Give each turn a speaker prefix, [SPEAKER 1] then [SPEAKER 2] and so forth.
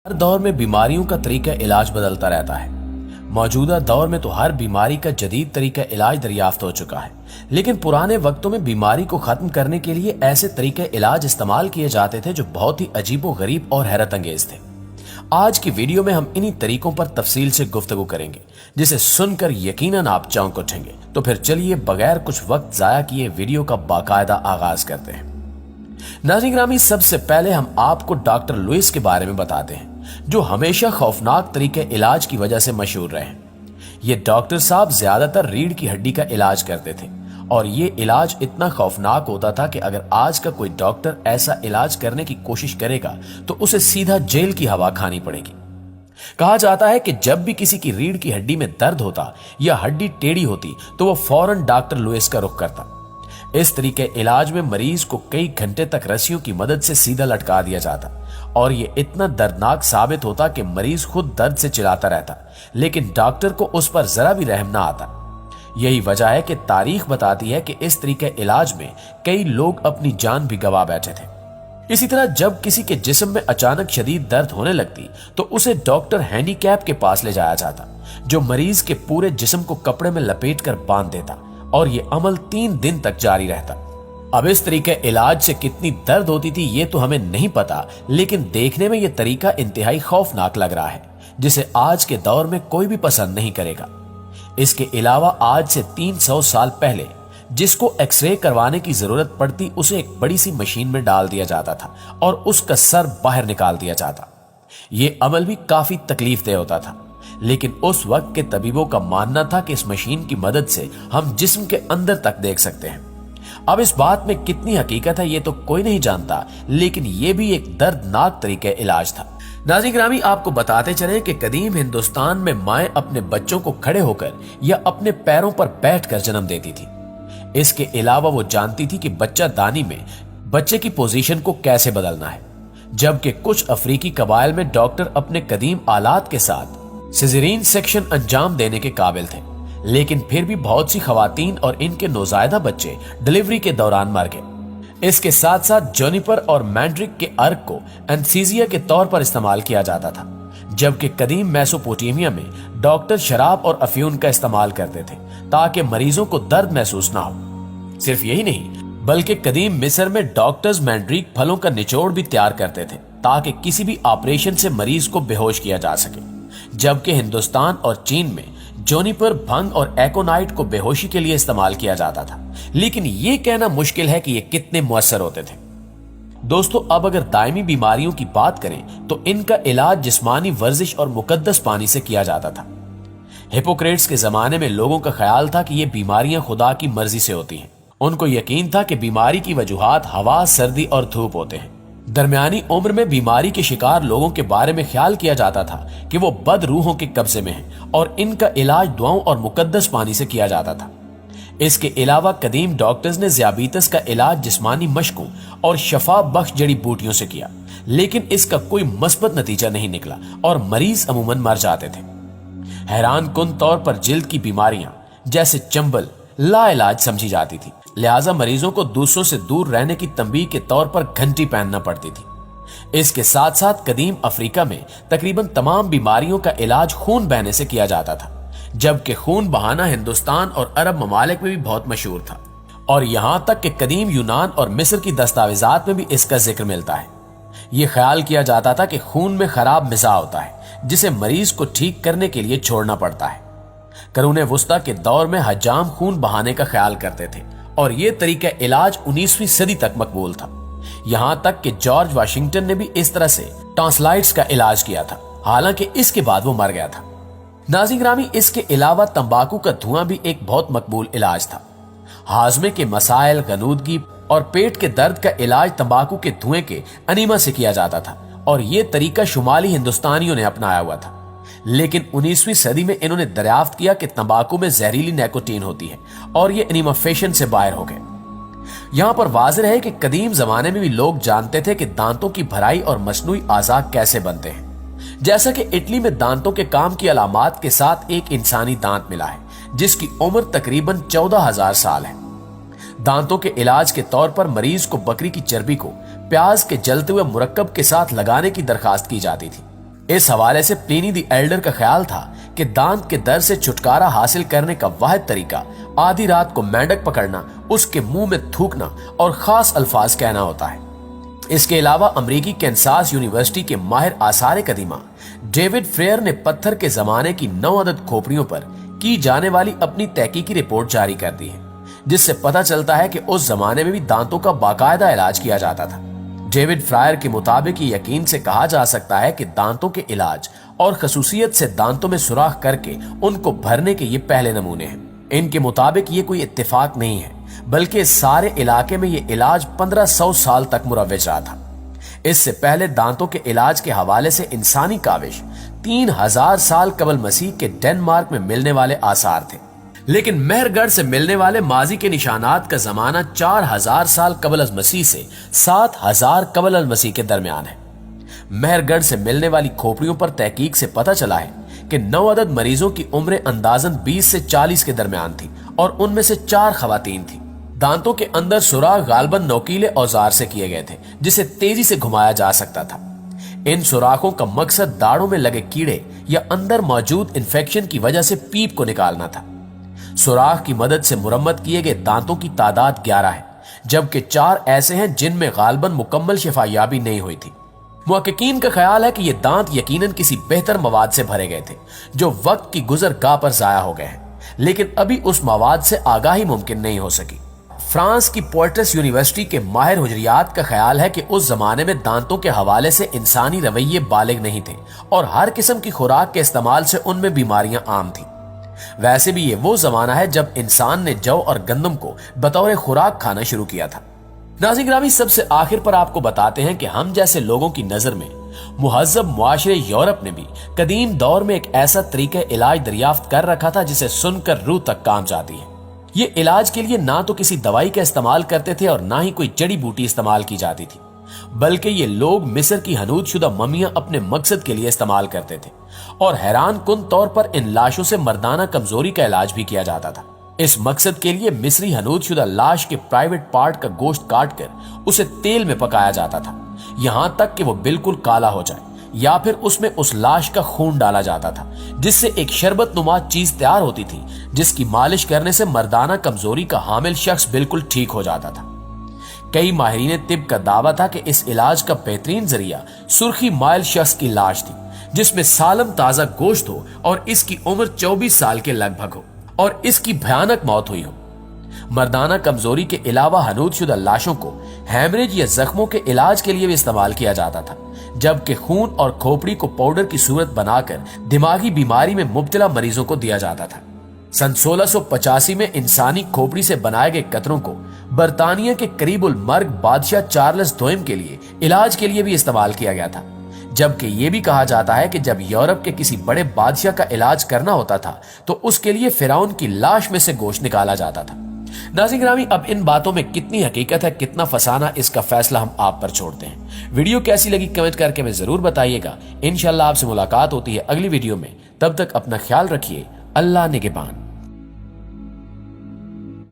[SPEAKER 1] हर दौर में बीमारियों का तरीका इलाज बदलता रहता है। मौजूदा दौर में तो हर बीमारी का जदीद तरीका इलाज दरियाफ्त हो चुका है, लेकिन पुराने वक्तों में बीमारी को खत्म करने के लिए ऐसे तरीके इलाज इस्तेमाल किए जाते थे जो बहुत ही अजीबो गरीब और हैरत अंगेज थे। आज की वीडियो में हम इन्हीं तरीकों पर तफसील से गुफ्तगू करेंगे, जिसे सुनकर यकीनन आप चौंक उठेंगे। तो फिर चलिए बगैर कुछ वक्त जाया किए वीडियो का बाकायदा आगाज करते हैं। नाज़रीन ग्रामी, सबसे पहले हम आपको डॉक्टर लुइस के बारे में बताते हैं, जो हमेशा खौफनाक तरीके इलाज की वजह से मशहूर रहे। ये डॉक्टर साहब ज्यादातर रीढ़ की हड्डी का इलाज करते थे और ये इलाज इतना खौफनाक होता था कि अगर आज का कोई डॉक्टर ऐसा इलाज करने की कोशिश करेगा तो उसे सीधा जेल की हवा खानी पड़ेगी। कहा जाता है कि जब भी किसी की रीढ़ की हड्डी में दर्द होता या हड्डी टेढ़ी होती तो वो फौरन डॉक्टर लुइस का रुख करता। इस तरीके इलाज में मरीज को कई घंटे तक रस्सियों की मदद से सीधा लटका दिया जाता और ये इतना दर्दनाक साबित होता कि मरीज खुद दर्द से चिल्लाता रहता, लेकिन डॉक्टर को उस पर जरा भी रहम ना आता। यही वजह है कि तारीख बताती है कि इस तरीके इलाज में कई लोग अपनी जान भी गंवा बैठे थे। इसी तरह जब किसी के जिस्म में अचानक शदीद दर्द होने लगती तो उसे डॉक्टर हैंडीकैप के पास ले जाया जाता, जो मरीज के पूरे जिस्म को कपड़े में लपेट कर बांध देता और ये अमल 3 दिन तक जारी रहता। अब इस तरीके इलाज से कितनी दर्द होती थी ये तो हमें नहीं पता, लेकिन देखने में ये तरीका इंतहाई खौफनाक लग रहा है, जिसे आज के दौर में कोई भी पसंद नहीं करेगा। इसके अलावा आज से 300 साल पहले जिसको एक्सरे करवाने की जरूरत पड़ती उसे एक बड़ी सी मशीन में डाल दिया जाता था और उसका सर बाहर निकाल दिया जाता। ये अमल भी काफी तकलीफदेह होता था, लेकिन उस वक्त के तबीबों का मानना था कि इस मशीन की मदद से हम जिस्म के अंदर तक देख सकते हैं। अब इस बात में कितनी हकीकत है ये तो कोई नहीं जानता, लेकिन ये भी एक दर्दनाक तरीके इलाज था। नाज़रीन ग्रामी, आपको बताते चलें कि कदीम हिंदुस्तान में माएं अपने बच्चों को खड़े होकर या अपने पैरों पर बैठकर जन्म देती थी। इसके अलावा वो जानती थी कि बच्चा दानी में बच्चे की पोजीशन को कैसे बदलना है, जबकि कुछ अफ्रीकी कबाइल में डॉक्टर अपने कदीम आलात के साथ सिजेरियन सेक्शन अंजाम देने के काबिल थे, लेकिन फिर भी बहुत सी खवातीन और इनके नौजायदा बच्चे डिलीवरी के दौरान मर गए। इसके साथ साथ जोनिपर और मैंड्रिक के अर्क को एनेस्थीसिया के तौर पर इस्तेमाल किया जाता था, जबकि कदीम मेसोपोटामिया में डॉक्टर शराब और अफ्यून का इस्तेमाल करते थे ताकि मरीजों को दर्द महसूस ना हो। सिर्फ यही नहीं, बल्कि कदीम मिस्र में डॉक्टर्स मैंड्रिक फलों का निचोड़ भी तैयार करते थे ताकि किसी भी ऑपरेशन से मरीज को बेहोश किया जा सके, जबकि हिंदुस्तान और चीन में जोनिपर, भंग और एकोनाइट को बेहोशी के लिए इस्तेमाल किया जाता था। लेकिन ये कहना मुश्किल है कि ये कितने मुअस्सर होते थे। दोस्तों, अब अगर दायमी बीमारियों की बात करें तो इनका इलाज जिस्मानी वर्जिश और मुकद्दस पानी से किया जाता था। हिपोक्रेट्स के जमाने में लोगों का ख्याल था कि ये बीमारियां खुदा की मर्जी से होती हैं। उनको यकीन था कि बीमारी की वजूहात हवा, सर्दी और धूप होते हैं। दरमियानी उम्र में बीमारी के शिकार लोगों के बारे में ख्याल किया जाता था कि वो बद रूहों के कब्जे में हैं और इनका इलाज दुआओं और मुकद्दस पानी से किया जाता था। इसके अलावा कदीम डॉक्टर्स ने ज़ियाबीतस का इलाज जिस्मानी मशकों और शफा बख्श जड़ी बूटियों से किया, लेकिन इसका कोई मस्बत नतीजा नहीं निकला और मरीज अमूमन मर जाते थे। हैरान कुन तौर पर जिल्द की बीमारियां जैसे चंबल लाइलाज समझी जाती थी, लिहाजा मरीजों को दूसरों से दूर रहने की तंबीह के तौर पर घंटी पहनना पड़ती थी। इसके साथ साथ कदीम अफ्रीका में तकरीबन तमाम बीमारियों का इलाज खून बहने से किया जाता था, जबकि खून बहाना हिंदुस्तान और अरब ममालिक में भी बहुत मशहूर था और यहां तक कि कदीम यूनान और मिस्र की दस्तावेजात में भी इसका जिक्र मिलता है। यह ख्याल किया जाता था कि खून में खराब मिज़ा होता है, जिसे मरीज को ठीक करने के लिए छोड़ना पड़ता है। करूने वुस्ता के दौर में हजाम खून बहाने का ख्याल करते थे और ये तरीका इलाज 19वीं सदी तक मकबूल था। यहां तक कि जॉर्ज वाशिंगटन ने भी इस तरह से टॉन्सिलाइटिस का इलाज किया था, हालांकि इसके बाद वो मर गया था। नाज़रीन ग्रामी, इसके अलावा तंबाकू का धुआं भी एक बहुत मकबूल इलाज था। हाजमे के मसाइल, गनूदगी और पेट के दर्द का इलाज तंबाकू के धुएं के अनीमा से किया जाता था और ये तरीका शुमाली हिंदुस्तानियों ने अपनाया हुआ था। लेकिन 19वीं सदी में इन्होंने दरियाफ्त किया कि तंबाकू में जहरीली निकोटीन होती है और ये एनिमाफेशन से बाहर हो गए। यहां पर वाज़ेह है कि कदीम जमाने में भी लोग जानते थे कि दांतों की भराई और मसनूई आज़ा कैसे बनते हैं। जैसा कि इटली में दांतों के काम की अलामात के साथ एक इंसानी दांत मिला है जिसकी उम्र तकरीबन 14,000 साल है। दांतों के इलाज के तौर पर मरीज को बकरी की चर्बी को प्याज के जलते हुए मुरक्कब के साथ लगाने की दरखास्त की जाती थी। इस हवाले से प्लिनी द एल्डर का ख्याल था कि दांत के दर्द से छुटकारा हासिल करने का वाहिद तरीका आधी रात को मेंढक पकड़ना, उसके मुंह में थूकना और खास अल्फाज कहना होता है। इसके अलावा अमेरिकी कैंसास यूनिवर्सिटी के माहिर आसार कदीमा डेविड फ्रेयर ने पत्थर के जमाने की 9 अदद खोपड़ियों पर की जाने वाली अपनी तहकीकी रिपोर्ट जारी कर दी है, जिससे पता चलता है कि उस जमाने में भी दांतों का बाकायदा इलाज किया जाता था। डेविड फ्रायर के मुताबिक ये यकीन से कहा जा सकता है कि दांतों के इलाज और खसूसियत से दांतों में सुराख करके उनको भरने के ये पहले नमूने हैं। इनके मुताबिक ये कोई इत्तेफाक नहीं है, बल्कि इस सारे इलाके में ये इलाज 1500 साल तक मुरव्वज रहा था। इससे पहले दांतों के इलाज के हवाले से इंसानी काविश 3000 साल कबल मसीह के डेनमार्क में मिलने वाले आसार थे, लेकिन मेहरगढ़ से मिलने वाले माजी के निशानात का जमाना 4000 साल कबल अज मसीह से 7000 कबल अज मसीह के दरमियान है। मेहरगढ़ से मिलने वाली खोपड़ियों पर तहकीक से पता चला है कि 9 अदद मरीजों की उम्र अंदाजन 20 से 40 के दरमियान थी और उनमें से 4 खवातीन थी। दांतों के अंदर सुराख गालबन नोकीले औजार से किए गए थे, जिसे तेजी से घुमाया जा सकता था। इन सुराखों का मकसद दाढ़ों में लगे कीड़े या अंदर मौजूद इन्फेक्शन की वजह से पीप को निकालना था। सुराख की मदद से मुरम्मत किए गए दांतों की तादाद 11 है, जबकि 4 ऐसे हैं जिनमें गालबन मुकम्मल शिफायाबी नहीं हुई थी। मुहक्किकीन का ख्याल है कि ये दांत यकीनन किसी बेहतर मवाद से भरे गए थे जो वक्त की गुजरगाह पर जाया हो गए हैं, लेकिन अभी उस मवाद से आगाही मुमकिन नहीं हो सकी। फ्रांस की पोर्टस यूनिवर्सिटी के माहिर हुजरियात का ख्याल है कि उस जमाने में दांतों के हवाले से इंसानी रवैये बालिग नहीं थे और हर किस्म की खुराक के इस्तेमाल से उनमें बीमारियां आम थी। वैसे भी ये वो जमाना है जब इंसान ने जौ और गंदम को बतौर खुराक खाना शुरू किया था। नाज़रीन गिरामी, सबसे आखिर पर आपको बताते हैं कि हम जैसे लोगों की नजर में मुहज़्ज़ब मुआशरे यूरोप ने भी कदीम दौर में एक ऐसा तरीका इलाज दरियाफ्त कर रखा था जिसे सुनकर रूह तक काम जाती है। ये इलाज के लिए ना तो किसी दवाई का इस्तेमाल करते थे और ना ही कोई जड़ी बूटी इस्तेमाल की जाती थी, बल्कि ये लोग मिस्र की हनूद शुदा मम्मियां अपने मकसद के लिए इस्तेमाल करते थे और हैरान कुन तौर पर इन लाशों से मर्दाना कमजोरी का इलाज भी किया जाता था। इस मकसद के लिए मिस्री हनूद शुदा लाश के प्राइवेट पार्ट का गोश्त काटकर उसे तेल में पकाया जाता था, यहां तक कि वो बिल्कुल काला हो जाए, या फिर उसमें उस लाश का खून डाला जाता था, जिससे एक शरबत नुमा चीज तैयार होती थी जिसकी मालिश करने से मर्दाना कमजोरी का हामिल शख्स बिल्कुल ठीक हो जाता था। कई माहिरीन तिब का दावा था कि इस इलाज का बेहतरीन जरिया सुर्खी माइल शख्स की लाश थी जिसमें सालम ताजा गोश्त हो और इसकी उम्र 24 साल के लगभग हो और इसकी भयानक मौत हुई हो। मर्दाना कमजोरी के अलावा हनूदशुदा लाशों को हैमरेज या जख्मों के इलाज के लिए भी इस्तेमाल किया जाता था, जबकि खून और खोपड़ी को पाउडर की सूरत बनाकर दिमागी बीमारी में मुब्तला मरीजों को दिया जाता था। सन 1685 में इंसानी खोपड़ी से बनाए गए कतरों को बरतानिया के करीबुल मर्ग बादशाह चार्ल्स दोयम के लिए इलाज के लिए भी इस्तेमाल किया गया था, जबकि यह भी कहा जाता है कि जब यूरोप के किसी बड़े बादशाह का इलाज करना होता था तो उसके लिए फिरौन की लाश में से गोश्त निकाला जाता था। नाज़रीन गिरामी, अब इन बातों में कितनी हकीकत है, कितना फसाना, इसका फैसला हम आप पर छोड़ते हैं। वीडियो कैसी लगी कमेंट करके हमें जरूर बताइएगा। इंशाल्लाह आपसे मुलाकात होती है अगली वीडियो में। तब तक अपना ख्याल रखिए। अल्लाह निगहबान।